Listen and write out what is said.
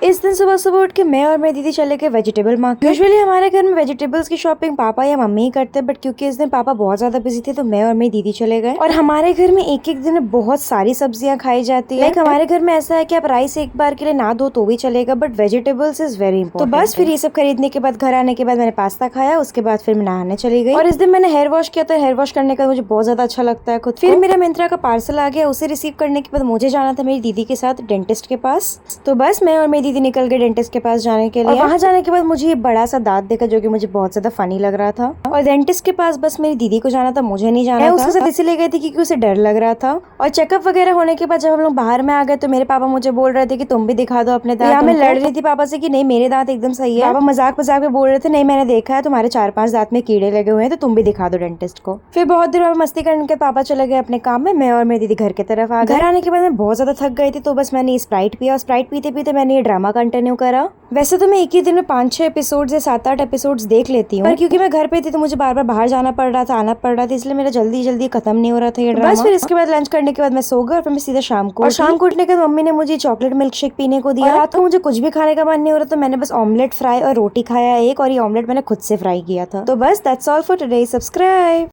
इस दिन सुबह सुबह उठ के मैं और मेरी दीदी चले गए वेजिटेबल मार्केट। यूजुअली हमारे घर में वेजिटेबल्स की शॉपिंग पापा या मम्मी ही करते हैं, बट क्योंकि इस दिन पापा बहुत ज्यादा बिजी थे तो मैं और मेरी दीदी चले गए। और हमारे घर में एक एक दिन में बहुत सारी सब्जियां खाई जाती है। लाइक हमारे घर में ऐसा है कि आप राइस एक बार के लिए ना दो तो भी चलेगा, but vegetables is very important. तो बस फिर ये सब खरीदने के बाद घर आने के बाद मैंने पास्ता खाया, उसके बाद फिर मैं नहाने चली गई। और इस दिन मैंने हेयर वॉश किया था। हेयर वॉश करने का मुझे बहुत ज्यादा अच्छा लगता है खुद। फिर मेरा मिंत्रा का पार्सल आ गया, उसे रिसीव करने के बाद मुझे जाना था मेरी दीदी के साथ डेंटिस्ट के पास। तो बस मैं और मेरी दीदी निकल गए डेंटिस्ट के पास जाने के लिए। और वहाँ जाने के बाद मुझे ये बड़ा सा दांत देखा जो कि मुझे बहुत ज्यादा फनी लग रहा था। और डेंटिस्ट के पास बस मेरी दीदी को जाना था, मुझे नहीं जाना था। उसके साथ इसीलिए गई थी क्योंकि उसे डर लग रहा था। और चेकअप वगैरह होने के बाद जब हम लोग बाहर में आ गए तो मेरे पापा मुझे बोल रहे थे कि तुम भी दिखा दो अपने दांत। मैं लड़ रही थी पापा से कि नहीं मेरे दांत एकदम सही है। पापा मजाक मजाक में बोल रहे थे नहीं मैंने देखा है तुम्हारे 4-5 दांत में कीड़े लगे हुए हैं तो तुम भी दिखा दो डेंटिस्ट को। फिर बहुत देर बाद मस्ती करने के पापा चले गए अपने काम में, मैं और मेरी दीदी घर की तरफ आ गए। घर आने के बाद मैं बहुत ज्यादा थक गई थी तो बस मैंने स्प्राइट पिया। स्प्राइट पीते पीते मैंने ये ड्रामा कंटिन्यू करा। वैसे तो मैं एक ही दिन में 5-6 एपिसोड्स या 7-8 एपिसोड्स देख लेती हूँ, पर क्योंकि मैं घर पे थी तो मुझे बार बार बाहर जाना पड़ रहा था, आना पड़ रहा था, इसलिए मेरा जल्दी जल्दी खत्म नहीं हो रहा था ये ड्रामा। बस फिर इसके बाद लंच करने के बाद मैं सो गई और फिर मैं सीधा शाम को उठने के बाद मम्मी ने मुझे चॉकलेट मिल्क शेक पीने को दिया। रात को मुझे कुछ भी खाने का मन नहीं हो रहा तो मैंने बस ऑमलेट फ्राई और रोटी खाया एक, और ये ऑमलेट मैंने खुद से फ्राई किया था। तो बस that's all for today. Subscribe.